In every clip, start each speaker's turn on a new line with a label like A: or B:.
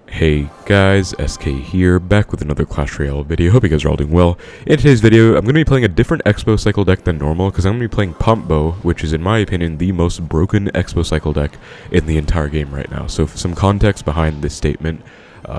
A: Hey guys, SK here, back with another Clash Royale video. Hope you guys are all doing well. In today's video, I'm going to be playing a different Xbow Cycle deck than normal, because I'm going to be playing PumpBow, which is, in my opinion, the most broken Xbow Cycle deck in the entire game right now. So for some context behind this statement,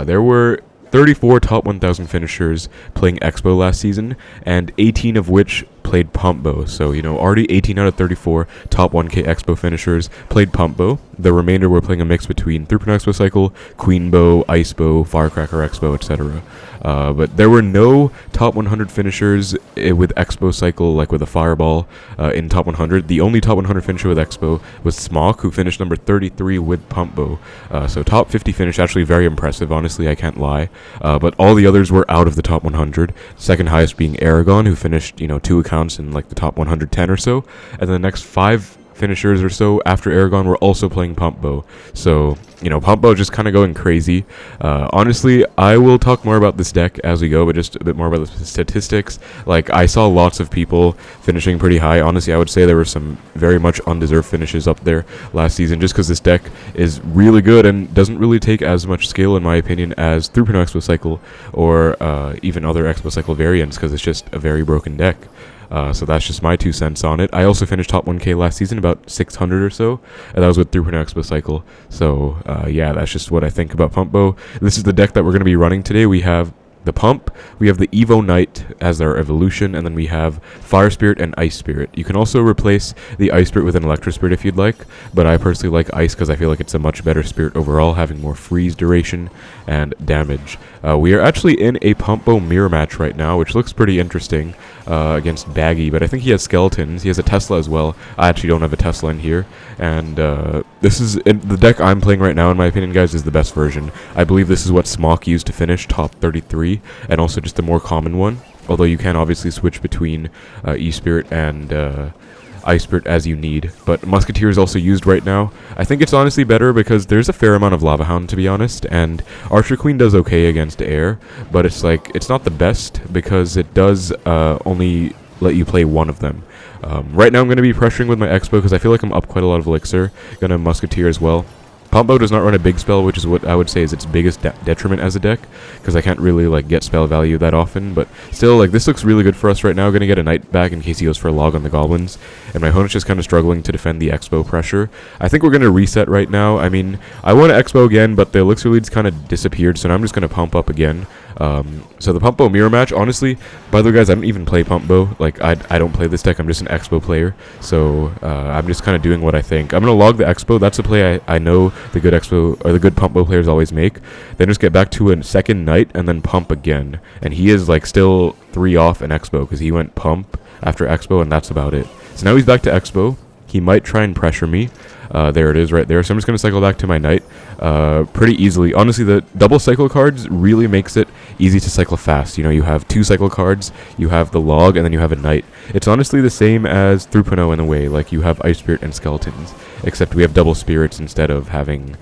A: there were 34 top 1000 finishers playing Xbow last season, and 18 of which played PumpBow. So, already 18 out of 34 top 1k Xbow finishers played PumpBow. The remainder were playing a mix between Xbow Cycle, Queenbow, Icebow, Firecracker Xbow, etc. But there were no top 100 finishers with Xbow Cycle, like with a Fireball, in top 100. The only top 100 finisher with Xbow was Smock, who finished number 33 with PumpBow. So top 50 finish, actually very impressive, honestly, I can't lie. But all the others were out of the top 100. Second highest being Aragon, who finished, 2 accounts in like the top 110 or so. And then the next 5 finishers or so after Aragon were also playing PumpBow. So, PumpBow just kind of going crazy. Honestly, I will talk more about this deck as we go, but just a bit more about the statistics. Like, I saw lots of people finishing pretty high. Honestly, I would say there were some very much undeserved finishes up there last season, just because this deck is really good and doesn't really take as much skill, in my opinion, as Xbow Cycle or even other Xbow Cycle variants, because it's just a very broken deck. So that's just my 2 cents on it. I also finished top 1k last season, about 600 or so, and that was with Xbow Cycle. So yeah, that's just what I think about PumpBow. This is the deck that we're going to be running today. We have the Pump, we have the Evo Knight as our evolution, and then we have Fire Spirit and Ice Spirit. You can also replace the Ice Spirit with an Electro Spirit if you'd like, but I personally like Ice because I feel like it's a much better Spirit overall, having more freeze duration and damage. We are actually in a PumpBow mirror match right now, which looks pretty interesting against Baggy, but I think he has skeletons. He has a Tesla as well. I actually don't have a Tesla in here, and this is the deck I'm playing right now, in my opinion, guys, is the best version. I believe this is what Smock used to finish top 33, and also just the more common one, although you can obviously switch between E-Spirit and Ice Spirit as you need. But Musketeer is also used right now. I think it's honestly better because there's a fair amount of Lava Hound, to be honest, and Archer Queen does okay against air, but it's like, it's not the best because it does only let you play one of them. Right now I'm going to be pressuring with my Xbow because I feel like I'm up quite a lot of elixir. Gonna Musketeer as well. PumpBow does not run a big spell, which is what I would say is its biggest detriment as a deck, because I can't really like get spell value that often, but still, like, this looks really good for us right now. Gonna get a Knight back in case he goes for a log on the Goblins, and my opponent's just kind of struggling to defend the Xbow pressure. I think we're gonna reset right now. I mean, I want to Xbow again, but the elixir leads kind of disappeared, so now I'm just gonna pump up again. So the PumpBow mirror match, honestly, by the way, guys, I don't even play PumpBow. Like, I don't play this deck. I'm just an Xbow player, so I'm just kind of doing what I think. I'm gonna log the Xbow. That's a play I know the good Xbow or the good PumpBow players always make. Then just get back to a second Knight and then pump again. And he is like still 3 off in Xbow because he went pump after Xbow, and that's about it. So now he's back to Xbow. He might try and pressure me. There it is right there. So I'm just going to cycle back to my Knight pretty easily. Honestly, the double cycle cards really makes it easy to cycle fast. You have 2 cycle cards, you have the log, and then you have a Knight. It's honestly the same as Inferno in a way. Like, you have Ice Spirit and Skeletons, except we have double Spirits instead of having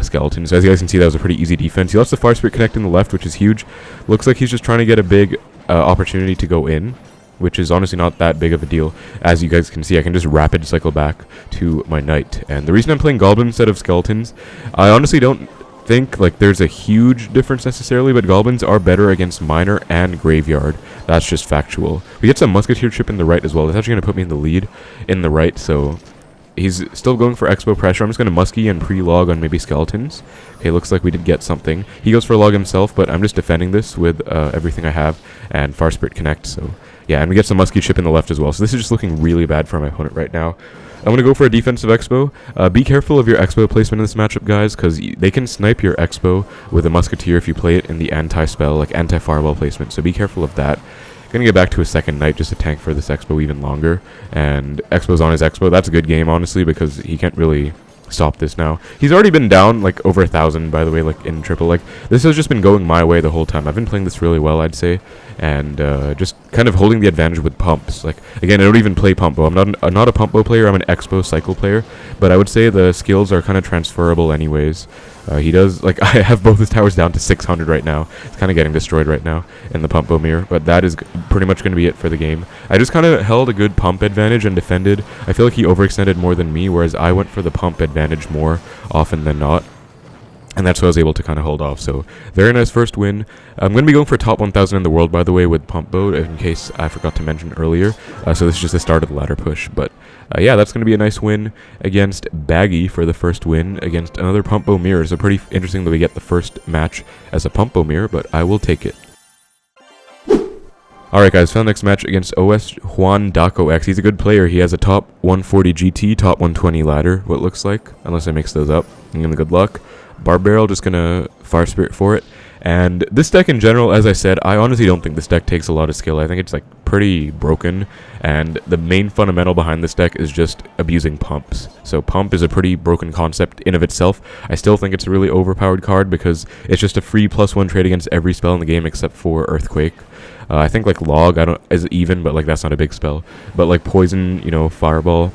A: Skeletons. So as you guys can see, that was a pretty easy defense. He lets the Fire Spirit connect in the left, which is huge. Looks like he's just trying to get a big opportunity to go in, which is honestly not that big of a deal. As you guys can see, I can just rapid cycle back to my Knight. And the reason I'm playing Goblin instead of Skeletons, I honestly don't think like there's a huge difference necessarily, but Goblins are better against Miner and Graveyard. That's just factual. We get some Musketeer chip in the right as well. That's actually going to put me in the lead in the right, so he's still going for Xbow pressure. I'm just going to Muskie and pre-log on maybe Skeletons. Okay, looks like we did get something. He goes for a log himself, but I'm just defending this with everything I have, and Fire Spirit connect, so yeah, and we get some Muskie chip in the left as well. So this is just looking really bad for my opponent right now. I'm going to go for a defensive Xbow. Be careful of your Xbow placement in this matchup, guys, because they can snipe your Xbow with a Musketeer if you play it in the anti-spell, like anti-fireball placement. So be careful of that. Gonna get back to a second Knight just to tank for this Xbow even longer. And Xbow's on his Xbow. That's a good game, honestly, because he can't really stop this now. He's already been down like over 1,000, by the way, like in triple. Like, this has just been going my way the whole time. I've been playing this really well, I'd say, and just kind of holding the advantage with pumps. Like, again, I don't even play PumpBow. I'm not a PumpBow player. I'm an Xbow Cycle player, but I would say the skills are kind of transferable anyways. He does, like, I have both his towers down to 600 right now. It's kind of getting destroyed right now in the PumpBow mirror, but that is pretty much going to be it for the game. I just kind of held a good pump advantage and defended. I feel like he overextended more than me, whereas I went for the pump advantage more often than not. And that's what I was able to kind of hold off. So, very nice first win. I'm going to be going for top 1,000 in the world, by the way, with PumpBow, in case I forgot to mention earlier. So this is just the start of the ladder push. But, yeah, that's going to be a nice win against Baggy for the first win against another PumpBow mirror. So, pretty interesting that we get the first match as a PumpBow mirror, but I will take it. Alright guys, found the next match against OS Juan Daco X. He's a good player. He has a top 140 GT, top 120 ladder, what it looks like. Unless I mix those up. I'm gonna good luck. Barb Barrel, just gonna Fire Spirit for it. And this deck in general, as I said, I honestly don't think this deck takes a lot of skill. I think it's like pretty broken, and the main fundamental behind this deck is just abusing pumps. So pump is a pretty broken concept in of itself. I still think it's a really overpowered card because it's just a free +1 trade against every spell in the game except for Earthquake. I think like Log is even, but like that's not a big spell. But like Poison, you know, Fireball.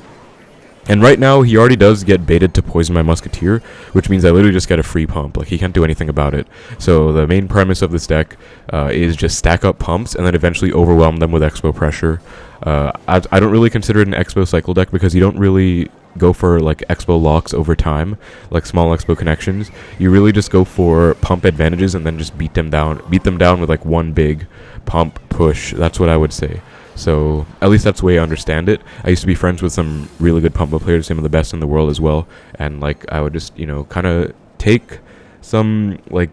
A: And right now, he already does get baited to poison my Musketeer, which means I literally just get a free pump. Like, he can't do anything about it. So, the main premise of this deck is just stack up pumps and then eventually overwhelm them with Expo pressure. I don't really consider it an Xbow Cycle deck because you don't really go for, like, Expo locks over time, like small Expo connections. You really just go for pump advantages and then just beat them down with, like, one big pump push. That's what I would say. So, at least that's the way I understand it. I used to be friends with some really good PumpBow players, some of the best in the world as well. And, like, I would just, you know, kind of take some, like,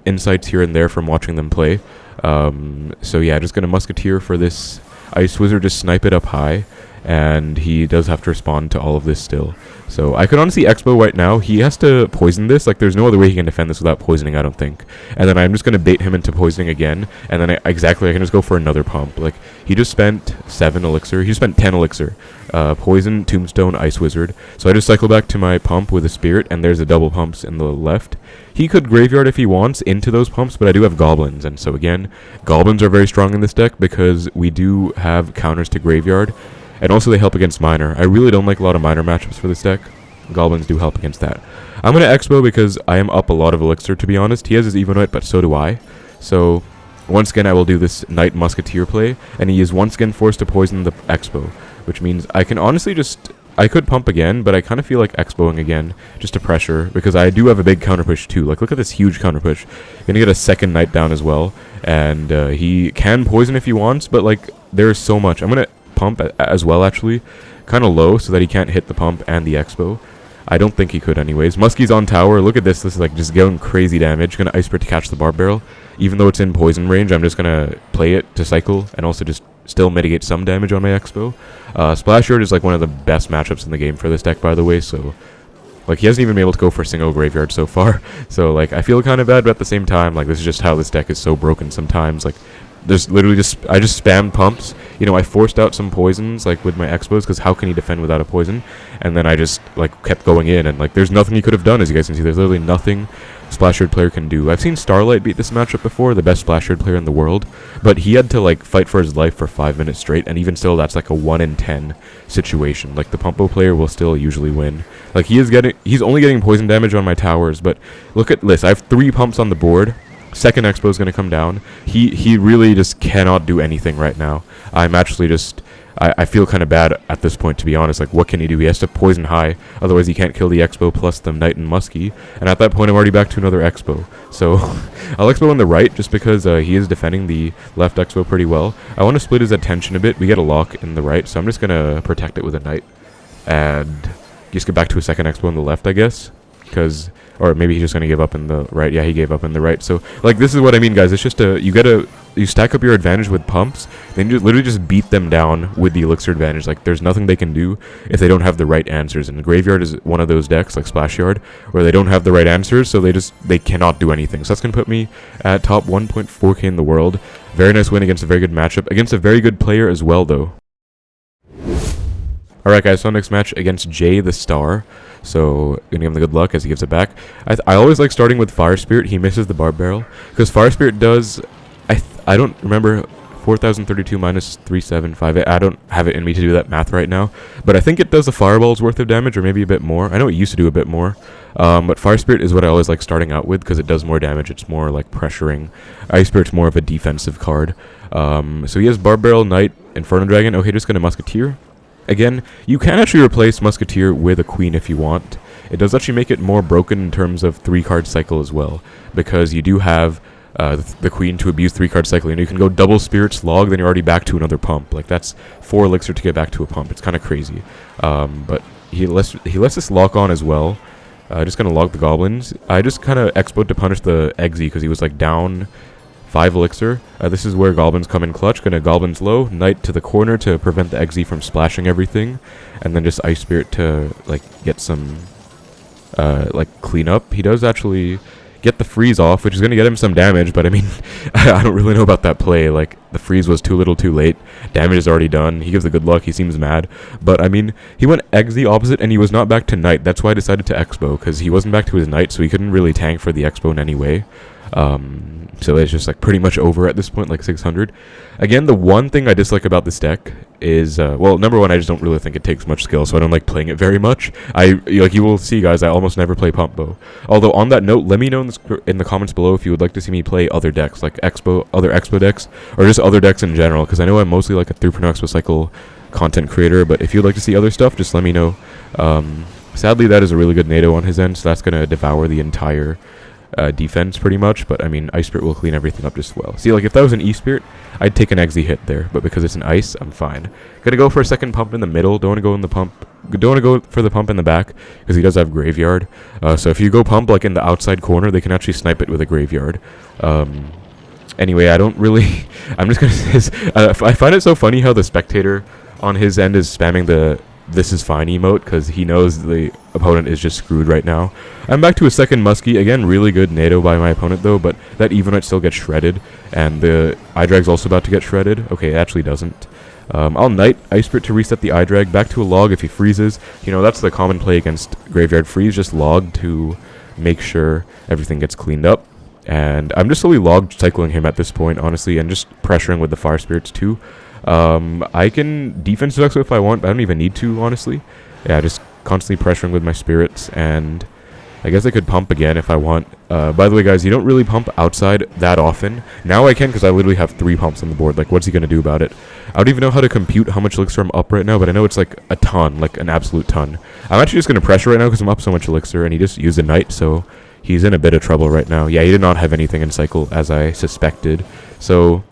A: insights here and there from watching them play. So, yeah, just going to Musketeer for this Ice Wizard, just snipe it up high. And he does have to respond to all of this still. So I could honestly Expo right now. He has to poison this. Like, there's no other way he can defend this without poisoning, I don't think. And then I'm just going to bait him into poisoning again. And then I can just go for another pump. Like, he just spent 7 elixir. He spent 10 elixir. Poison, Tombstone, Ice Wizard. So I just cycle back to my pump with a Spirit. And there's the double pumps in the left. He could Graveyard if he wants into those pumps. But I do have Goblins. And so again, Goblins are very strong in this deck because we do have counters to Graveyard. And also they help against Minor. I really don't like a lot of Minor matchups for this deck. Goblins do help against that. I'm going to Expo because I am up a lot of Elixir, to be honest. He has his Evo Knight, but so do I. So, once again, I will do this Knight Musketeer play. And he is once again forced to poison the Expo. Which means I can honestly just... I could pump again, but I kind of feel like Expoing again, just to pressure. Because I do have a big counter push too. Like, look at this huge counter push. Going to get a second Knight down as well. And he can poison if he wants, but like, there's so much. I'm going to pump as well, actually, kind of low so that he can't hit the pump and the Expo. I don't think he could anyways. Muskie's on tower. Look at this. This is like just going crazy damage. Gonna Ice Spirit to catch the Barb Barrel. Even though it's in poison range, I'm just gonna play it to cycle and also just still mitigate some damage on my Expo. Splashyard is like one of the best matchups in the game for this deck, by the way, so like he hasn't even been able to go for a single Graveyard so far. So like I feel kind of bad, but at the same time, like this is just how this deck is so broken sometimes. Like there's literally I just spammed pumps. You know, I forced out some poisons, like, with my Expos, because how can he defend without a poison? And then I just, like, kept going in, and, like, there's nothing he could have done, as you guys can see. There's literally nothing Splashyard player can do. I've seen Starlight beat this matchup before, the best Splashyard player in the world, but he had to, like, fight for his life for 5 minutes straight, and even still, that's, like, a 1 in 10 situation. Like, the PumpBow player will still usually win. Like, he's only getting poison damage on my towers, but look at this. I have 3 pumps on the board. Second Expo is going to come down. He really just cannot do anything right now. I'm actually just... I feel kind of bad at this point, to be honest. Like, what can he do? He has to poison high. Otherwise, he can't kill the Expo plus the Knight and Muskie. And at that point, I'm already back to another Expo. So, I'll Expo on the right just because he is defending the left Expo pretty well. I want to split his attention a bit. We get a lock in the right, so I'm just going to protect it with a Knight. And just get back to a second Expo on the left, I guess. Because... Or maybe he's just going to give up in the right. Yeah, he gave up in the right. So, like, this is what I mean, guys. It's just you stack up your advantage with pumps, then you literally just beat them down with the elixir advantage. Like, there's nothing they can do if they don't have the right answers. And Graveyard is one of those decks, like Splashyard, where they don't have the right answers, so they cannot do anything. So that's going to put me at top 1.4k in the world. Very nice win against a very good matchup. Against a very good player as well, though. Alright guys, so next match against Jay the Star. So, gonna give him the good luck as he gives it back. I always like starting with Fire Spirit. He misses the Barb Barrel. Because Fire Spirit does... I don't remember... 4032 minus 375. I don't have it in me to do that math right now. But I think it does a Fireball's worth of damage, or maybe a bit more. I know it used to do a bit more. But Fire Spirit is what I always like starting out with, because it does more damage. It's more like pressuring. Ice Spirit's more of a defensive card. So he has Barb Barrel, Knight, Inferno Dragon. Okay, just gonna Musketeer. Again, you can actually replace Musketeer with a Queen if you want. it does actually make it more broken in terms of 3-card cycle as well, because you do have the queen to abuse 3-card cycle, and you can go double spirits log, then you're already back to another pump. Like, that's 4 elixir to get back to a pump. It's kind of crazy. But he lets this lock on as well. Just gonna log the goblins. I just kind of explode to punish the Exe because he was like down 5 elixir. This is where goblins come in clutch. Gonna goblins low, knight to the corner to prevent the Exe from splashing everything, and then just ice spirit to like get some like clean up. He does actually get the freeze off, which is going to get him some damage, but I mean, I don't really know about that play. Like, the freeze was too little too late. Damage is already done. He gives the good luck. He seems mad. But, I mean, he went Exe opposite, and he was not back to Knight. That's why I decided to Xbow, because he wasn't back to his Knight, so he couldn't really tank for the Xbow in any way. So it's just like pretty much over at this point, like 600. Again, the one thing I dislike about this deck is, well, number one, I just don't really think it takes much skill, so I don't like playing it very much. Like, you will see, guys, I almost never play PumpBow. Although, on that note, let me know in the comments below if you would like to see me play other decks, like other Xbow decks, or just other decks in general, because I know I'm mostly like a Inferno Xbow Cycle content creator, but if you'd like to see other stuff, just let me know. Sadly, that is a really good NATO on his end, so that's going to devour the entire defense pretty much, but I mean, Ice Spirit will clean everything up just well. See, like, if that was an E-Spirit, I'd take an Exe hit there, but because it's an Ice, I'm fine. Gonna go for a second pump in the middle. Don't want to go in the pump. Don't want to go for the pump in the back, because he does have Graveyard. So if you go pump, like, in the outside corner, they can actually snipe it with a Graveyard. Anyway, I don't really... I'm just gonna say this. I find it so funny how the spectator on his end is spamming the "this is fine" emote, because he knows the opponent is just screwed right now. I'm back to a second Muskie. Again, really good NATO by my opponent, though, but that Evo Knight still gets shredded, and the iDrag's also about to get shredded. Okay, it actually doesn't. I'll Knight Ice Spirit to reset the iDrag, back to a log if he freezes. You know, that's the common play against Graveyard Freeze, just log to make sure everything gets cleaned up. And I'm just slowly log cycling him at this point, honestly, and just pressuring with the Fire Spirits, too. I can defensive Exo if I want, but I don't even need to, honestly. Yeah, just constantly pressuring with my spirits, and I guess I could pump again if I want. By the way, guys, you don't really pump outside that often. Now I can, because I literally have 3 pumps on the board. Like, what's he going to do about it? I don't even know how to compute how much elixir I'm up right now, but I know it's like a ton, like an absolute ton. I'm actually just going to pressure right now because I'm up so much elixir, and he just used a Knight, so he's in a bit of trouble right now. Yeah, he did not have anything in cycle, as I suspected. So,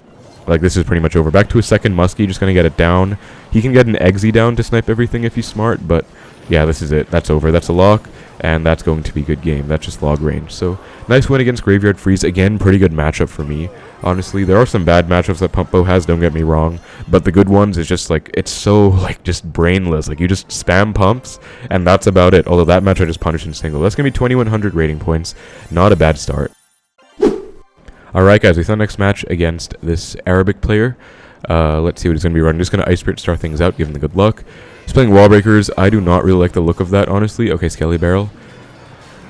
A: like, this is pretty much over. Back to a second Muskie, just going to get it down. He can get an Exe down to snipe everything if he's smart, but yeah, this is it. That's over. That's a lock, and that's going to be a good game. That's just log range. So, nice win against Graveyard Freeze. Again, pretty good matchup for me. Honestly, there are some bad matchups that PumpBow has, don't get me wrong, but the good ones is just, like, it's so, like, just brainless. Like, you just spam pumps, and that's about it. Although that match I just punished in single. That's going to be 2100 rating points. Not a bad start. Alright, guys, we saw next match against this Arabic player. Let's see what he's going to be running. Just going to Ice Spirit start things out, give him the good luck. He's playing Wall Breakers. I do not really like the look of that, honestly. Okay, Skelly Barrel.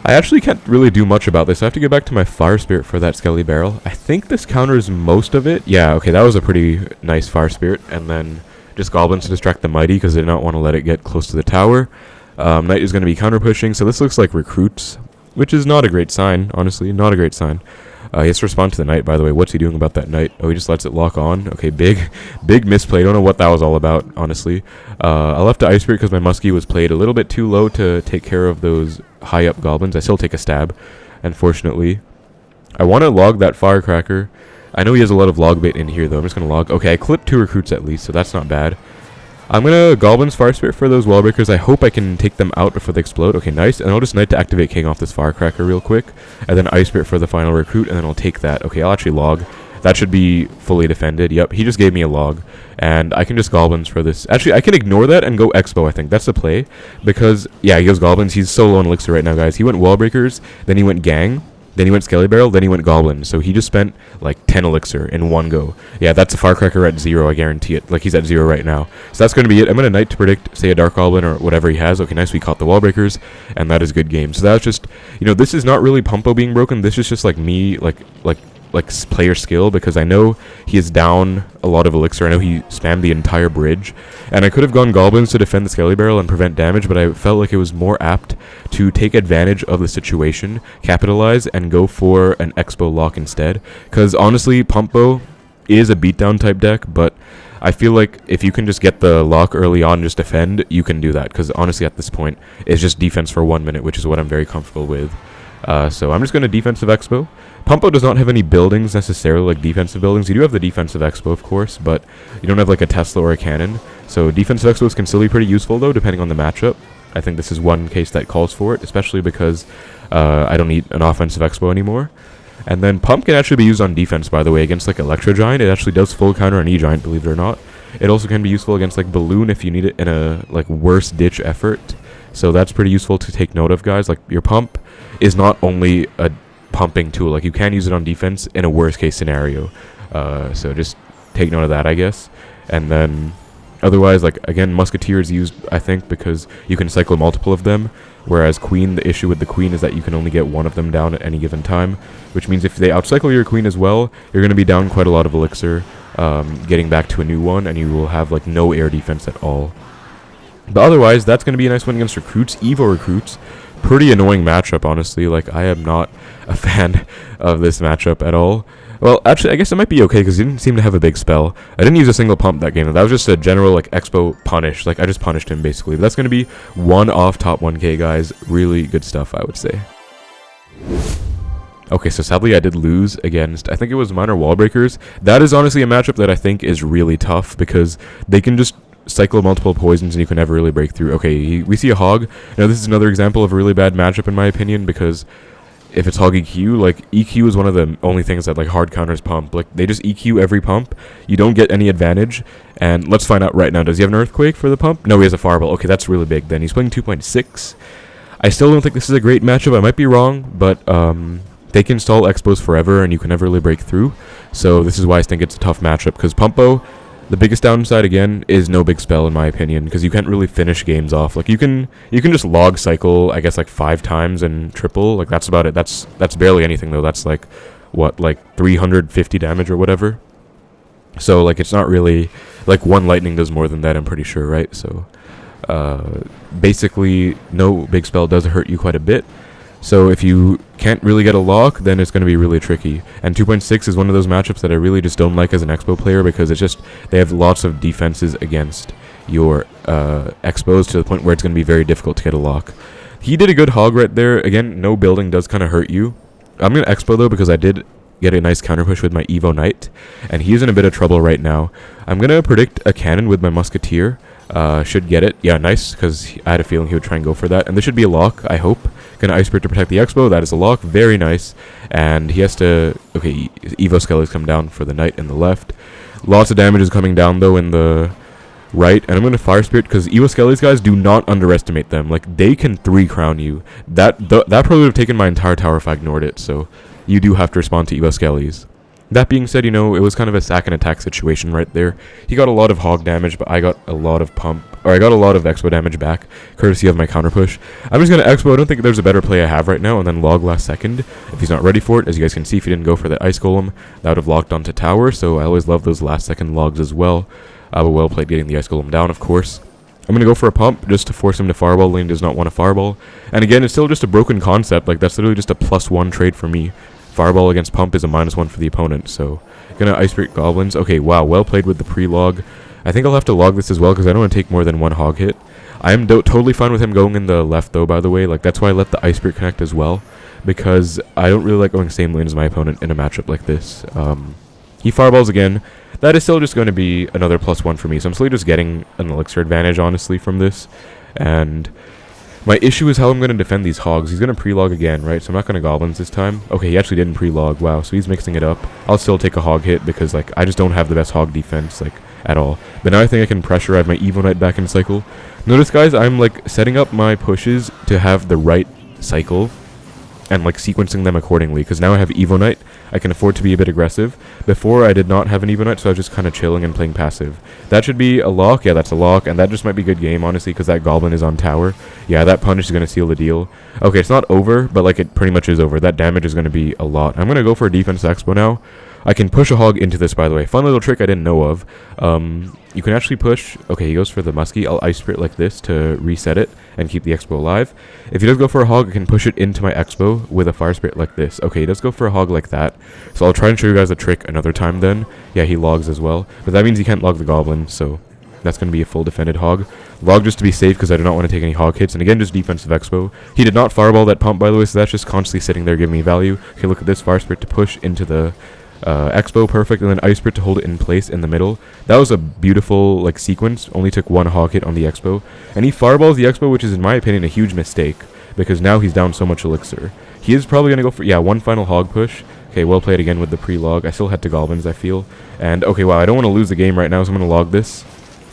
A: I actually can't really do much about this. I have to get back to my Fire Spirit for that Skelly Barrel. I think this counters most of it. Yeah, okay, that was a pretty nice Fire Spirit. And then just Goblins to distract the Mighty, because they did not want to let it get close to the tower. Knight is going to be counter pushing, so this looks like recruits, which is not a great sign, honestly. Not a great sign. He has to respond to the Knight, by the way. What's he doing about that Knight? Oh, he just lets it lock on. Okay, big misplay. Don't know what that was all about, honestly. I left the Ice Spirit because my Muskie was played a little bit too low to take care of those high-up goblins. I still take a stab, unfortunately. I want to log that Firecracker. I know he has a lot of log bait in here, though. I'm just going to log. Okay, I clipped 2 recruits at least, so that's not bad. I'm going to Goblin's Fire Spirit for those wall breakers. I hope I can take them out before they explode. Okay, nice. And I'll just Knight to activate King off this Firecracker real quick. And then Ice Spirit for the final recruit, and then I'll take that. Okay, I'll actually log. That should be fully defended. Yep, he just gave me a log. And I can just Goblins for this. Actually, I can ignore that and go Xbow, I think. That's the play. Because, yeah, he goes Goblins. He's so low on Elixir right now, guys. He went wall breakers, then he went Gang. Then he went Skelly Barrel, then he went Goblin. So he just spent like 10 elixir in one go. Yeah, that's a Firecracker at 0, I guarantee it. Like, he's at 0 right now. So that's going to be it. I'm going to Knight to predict, say, a Dark Goblin or whatever he has. Okay, nice, we caught the wall breakers, and that is good game. So that's just, you know, this is not really PumpBow being broken. This is just like me, like player skill, because I know he is down a lot of elixir. I know he spammed the entire bridge, and I could have gone Goblins to defend the Skelly Barrel and prevent damage, but I felt like it was more apt to take advantage of the situation, capitalize, and go for an Xbow lock instead. Because honestly, PumpBow is a beatdown type deck, but I feel like if you can just get the lock early on, just defend, you can do that. Because honestly, at this point, it's just defense for 1 minute, which is what I'm very comfortable with. So I'm just going to defensive Xbow. PumpBow does not have any buildings necessarily, like defensive buildings. You do have the defensive Xbow, of course, but you don't have like a Tesla or a cannon. So defensive Xbows can still be pretty useful, though, depending on the matchup. I think this is one case that calls for it, especially because I don't need an offensive Xbow anymore. And then Pump can actually be used on defense, by the way, against like Electro Giant. It actually does full counter on E-Giant, believe it or not. It also can be useful against like Balloon if you need it in a like worse ditch effort. So that's pretty useful to take note of, guys. Like your Pump is not only a pumping tool, like you can use it on defense in a worst case scenario. So just take note of that, I guess. And then otherwise, like again, Musketeer is used, I think, because you can cycle multiple of them. Whereas Queen, the issue with the Queen is that you can only get one of them down at any given time, which means if they outcycle your Queen as well, you're going to be down quite a lot of elixir, getting back to a new one, and you will have like no air defense at all. But otherwise, that's going to be a nice win against recruits. Evo recruits, pretty annoying matchup, honestly. Like I am not a fan of this matchup at all. Well, actually, I guess it might be okay because he didn't seem to have a big spell. I didn't use a single pump that game. That was just a general, like, Xbow punish. Like, I just punished him, basically. But that's going to be one off top 1k, guys. Really good stuff, I would say. Okay, so sadly I did lose against, I think it was Minor Wall Breakers. That is honestly a matchup that I think is really tough because they can just cycle multiple poisons and you can never really break through. Okay, we see a Hog. Now, this is another example of a really bad matchup, in my opinion, because if it's Hog EQ, like, EQ is one of the only things that, like, hard counters pump. Like, they just EQ every pump. You don't get any advantage. And let's find out right now. Does he have an Earthquake for the pump? No, he has a Fireball. Okay, that's really big then. He's playing 2.6. I still don't think this is a great matchup. I might be wrong, but they can stall Xbows forever, and you can never really break through. So this is why I think it's a tough matchup, because PumpBow, the biggest downside, again, is no big spell, in my opinion, because you can't really finish games off. Like, you can just log cycle, I guess, like 5 times and triple. Like, that's about it. That's barely anything, though. That's, like, what, like 350 damage or whatever? So, like, it's not really, like, one lightning does more than that, I'm pretty sure, right? So, basically, no big spell does hurt you quite a bit. So if you can't really get a lock, then it's going to be really tricky. And 2.6 is one of those matchups that I really just don't like as an Xbow player because it's just, they have lots of defenses against your Xbows to the point where it's going to be very difficult to get a lock. He did a good hog right there. Again, no building does kind of hurt you. I'm going to Xbow though because I did get a nice counter push with my Evo Knight, and he's in a bit of trouble right now. I'm going to predict a cannon with my Musketeer. Should get it. Yeah, nice, because I had a feeling he would try and go for that. And this should be a lock, I hope. Gonna Ice Spirit to protect the Xbow. That is a lock. Very nice. And he has to... Okay, Evo Skeles come down for the Knight in the left. Lots of damage is coming down, though, in the right. And I'm going to Fire Spirit, because Evo Skeles, guys, do not underestimate them. Like, they can 3-crown you. That probably would have taken my entire tower if I ignored it. So, you do have to respond to Evo Skeles. That being said, you know, it was kind of a sack and attack situation right there. He got a lot of hog damage, but I got a lot of I got a lot of Xbow damage back, courtesy of my counter push. I'm just going to Xbow. I don't think there's a better play I have right now, and then log last second. If he's not ready for it, as you guys can see, if he didn't go for that Ice Golem, that would have locked onto tower, so I always love those last second logs as well. But well played getting the Ice Golem down, of course. I'm going to go for a pump, just to force him to fireball. Lane does not want a fireball. And again, it's still just a broken concept. Like, that's literally just a +1 trade for me. Fireball against Pump is a -1 for the opponent, so gonna Ice Spirit Goblins. Okay, wow, well played with the pre-log. I think I'll have to log this as well because I don't want to take more than 1 hog hit. I am totally fine with him going in the left, though, by the way. Like, that's why I let the Ice Spirit connect as well, because I don't really like going same lane as my opponent in a matchup like this. He fireballs again. That is still just going to be another +1 for me, so I'm still just getting an elixir advantage, honestly, from this. And my issue is how I'm going to defend these hogs. He's going to pre-log again, right? So I'm not going to Goblins this time. Okay, he actually didn't pre-log. Wow, so he's mixing it up. I'll still take a hog hit because, like, I just don't have the best hog defense, like, at all. But now I think I can pressure. I have my Evo Knight back in cycle. Notice, guys, I'm, like, setting up my pushes to have the right cycle and, like, sequencing them accordingly. Because now I have Evo Knight. I can afford to be a bit aggressive. Before, I did not have an Evo Knight, so I was just kind of chilling and playing passive. That should be a lock. Yeah, that's a lock. And that just might be a good game, honestly, because that Goblin is on tower. Yeah, that punish is going to seal the deal. Okay, it's not over, but, like, it pretty much is over. That damage is going to be a lot. I'm going to go for a defense Expo now. I can push a hog into this, by the way. Fun little trick I didn't know of. You can actually push... Okay, he goes for the Muskie. I'll Ice Spirit like this to reset it. and keep the Xbow alive. If he does go for a hog, I can push it into my Xbow with a Fire Spirit like this. Okay, he does go for a hog like that. So I'll try and show you guys the trick another time then. Yeah, he logs as well. But that means he can't log the Goblin, so that's going to be a full defended hog. Log just to be safe because I do not want to take any hog hits. And again, just defensive Xbow. He did not fireball that pump, by the way, so that's just constantly sitting there giving me value. Okay, look at this. Fire Spirit to push into the Xbow, perfect, and then Ice Spirit to hold it in place in the middle. That was a beautiful like sequence. Only took one hog hit on the Xbow, and he fireballs the Xbow, which is in my opinion a huge mistake because now he's down so much elixir. He is probably gonna go for one final hog push. Okay, well played again with the pre-log. I still had to Goblins, I feel, and okay, wow, I don't want to lose the game right now, so I'm gonna log this,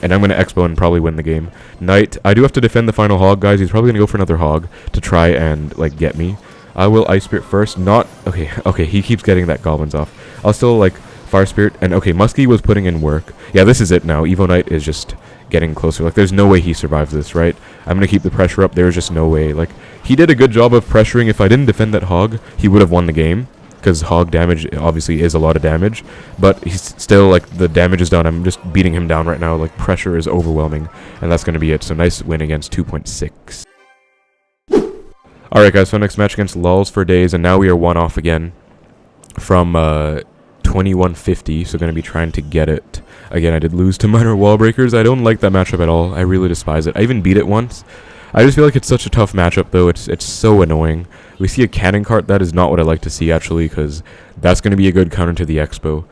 A: and I'm gonna Xbow and probably win the game. Knight, I do have to defend the final hog, guys. He's probably gonna go for another hog to try and like get me. I will Ice Spirit first. Not okay, he keeps getting that Goblins off. I'll still like Fire Spirit, and okay, Muskie was putting in work. Yeah, this is it now. Evo Knight is just getting closer. Like, there's no way he survives this, right? I'm gonna keep the pressure up. There's just no way. Like, he did a good job of pressuring. If I didn't defend that hog, he would have won the game, because hog damage obviously is a lot of damage. But he's still, like, the damage is done. I'm just beating him down right now. Like, pressure is overwhelming, and that's gonna be it. So nice win against 2.6. Alright guys, so next match against Lulz for Days, and now we are one off again from 2150, so going to be trying to get it. Again, I did lose to Minor Wall Breakers. I don't like that matchup at all. I really despise it. I even beat it once. I just feel like it's such a tough matchup though. It's so annoying. We see a cannon cart. That is not what I like to see actually, because that's going to be a good counter to the Xbow.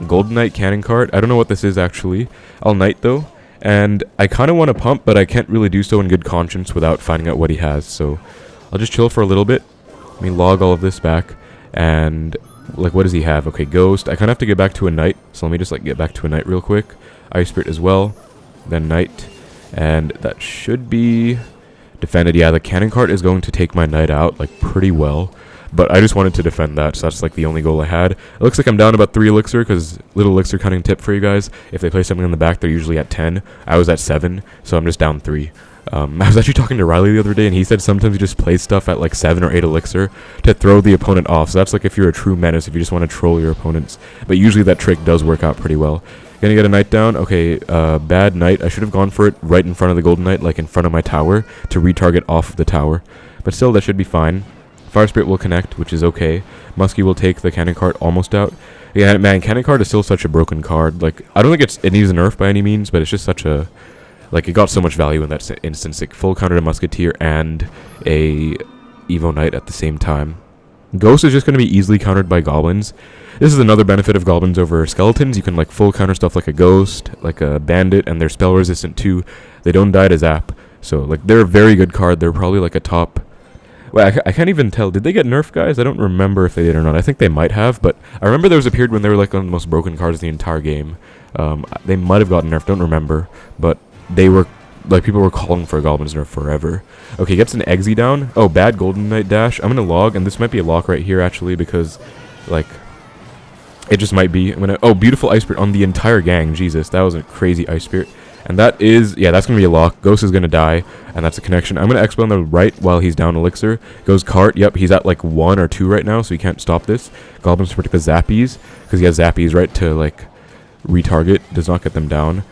A: Golden Knight cannon cart. I don't know what this is actually. I'll Knight though. And I kind of want to pump, but I can't really do so in good conscience without finding out what he has. So I'll just chill for a little bit. Let me log all of this back. And, like, what does he have? Okay, Ghost. I kind of have to get back to a Knight. So let me just, like, get back to a Knight real quick. Ice Spirit as well. Then Knight. And that should be defended. Yeah, the cannon cart is going to take my Knight out, like, pretty well. But I just wanted to defend that, so that's like the only goal I had. It looks like I'm down about 3 elixir, because little elixir cutting tip for you guys. If they play something in the back, they're usually at 10. I was at 7, so I'm just down 3. I was actually talking to Riley the other day, and he said sometimes he just plays stuff at like 7 or 8 elixir to throw the opponent off. So that's like if you're a true menace, if you just want to troll your opponents. But usually that trick does work out pretty well. Gonna get a Knight down. Okay, bad Knight. I should have gone for it right in front of the Golden Knight, like in front of my tower, to retarget off of the tower. But still, that should be fine. Fire Spirit will connect, which is okay. Muskie will take the cannon cart almost out. Yeah, man, cannon cart is still such a broken card. Like, I don't think it needs a nerf by any means, but it's just such a... Like, it got so much value in that instance. Like, full counter to Musketeer and a Evo Knight at the same time. Ghost is just going to be easily countered by Goblins. This is another benefit of Goblins over Skeletons. You can, like, full counter stuff like a Ghost, like a Bandit, and they're spell resistant too. They don't die to Zap. So, like, they're a very good card. They're probably, like, a top... Well, I can't even tell. Did they get nerfed, guys? I don't remember if they did or not. I think they might have, but I remember there was a period when they were like one of the most broken cards in the entire game. They might have gotten nerfed, don't remember, but they were, like, people were calling for a Goblin's nerf forever. Okay, gets an Exe down. Oh, bad Golden Knight dash. I'm gonna log, and this might be a lock right here, actually, because, like, it just might be. I'm gonna... Oh, beautiful Ice Spirit on the entire gang. Jesus, that was a crazy Ice Spirit. And that is, yeah, that's going to be a lock. Ghost is going to die, and that's a connection. I'm going to Expo on the right while he's down elixir. Goes cart. Yep, he's at like 1 or 2 right now, so he can't stop this. Goblins to protect the Zappies, because he has Zappies, right, to like retarget. Does not get them down.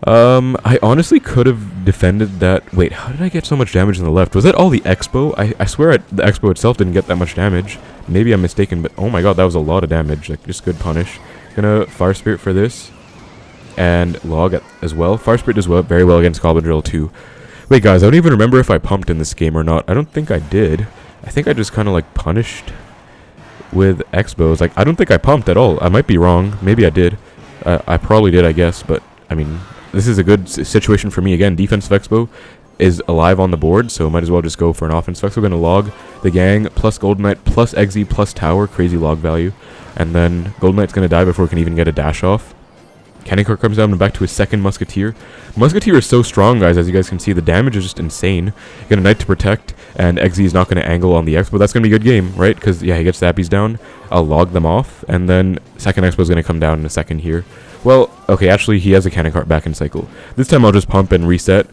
A: I honestly could have defended that. Wait, how did I get so much damage on the left? Was that all the Expo? I swear the Expo itself didn't get that much damage. Maybe I'm mistaken, but oh my god, that was a lot of damage. Like, just good punish. Gonna Fire Spirit for this. And log as well. Fire Spirit does well, very well against Goblin Drill too. Wait, guys, I don't even remember if I pumped in this game or not. I don't think I did. I think I just kind of like punished with Xbows. Like, I don't think I pumped at all. I might be wrong. Maybe I did. I probably did, I guess. But, I mean, this is a good situation for me. Again, defensive Xbow is alive on the board, so might as well just go for an offensive Xbow. Going to log the gang, plus Golden Knight, plus Exe, plus Tower. Crazy log value. And then Golden Knight's going to die before we can even get a dash off. Cannon cart comes down and back to his second Musketeer. Musketeer is so strong, guys, as you guys can see. The damage is just insane. Got a Knight to protect, and Exe is not going to angle on the Expo. That's going to be a good game, right? Because, yeah, he gets Zappies down. I'll log them off, and then second Expo is going to come down in a second here. Well, okay, actually, he has a cannon cart back in cycle. This time I'll just pump and reset.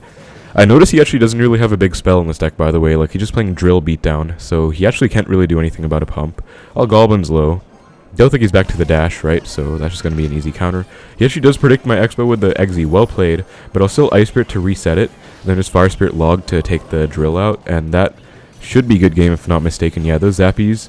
A: I notice he actually doesn't really have a big spell in this deck, by the way. Like, he's just playing Drill Beatdown, so he actually can't really do anything about a pump. All Goblins low. Don't think he's back to the dash, right? So that's just going to be an easy counter. He actually does predict my Expo with the Exe. Well played, but I'll still Ice Spirit to reset it. And then there's Fire Spirit Log to take the drill out, and that should be good game if not mistaken. Yeah, those Zappies.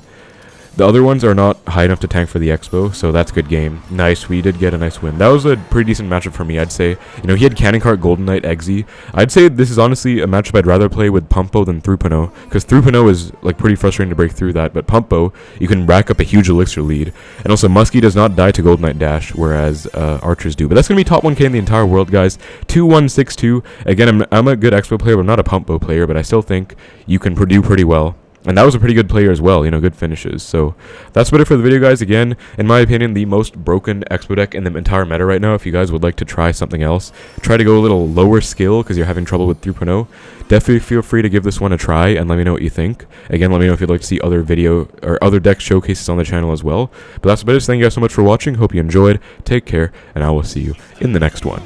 A: The other ones are not high enough to tank for the Xbow, so that's good game. Nice, we did get a nice win. That was a pretty decent matchup for me, I'd say. You know, he had Cannon Cart, Golden Knight, Exe. I'd say this is honestly a matchup I'd rather play with PumpBow than Through, because Through is like pretty frustrating to break through that, but PumpBow, you can rack up a huge elixir lead. And also, Muskie does not die to Golden Knight dash, whereas archers do. But that's going to be top 1k in the entire world, guys. 2-1-6-2. Again, I'm a good Xbow player, but I'm not a PumpBow player, but I still think you can do pretty well. And that was a pretty good player as well, you know, good finishes. So that's about it for the video, guys. Again, in my opinion, the most broken Xbow deck in the entire meta right now. If you guys would like to try something else, try to go a little lower skill because you're having trouble with 3.0, definitely feel free to give this one a try and let me know what you think. Again, let me know if you'd like to see other video or other deck showcases on the channel as well. But that's about it. Thank you guys so much for watching. Hope you enjoyed. Take care, and I will see you in the next one.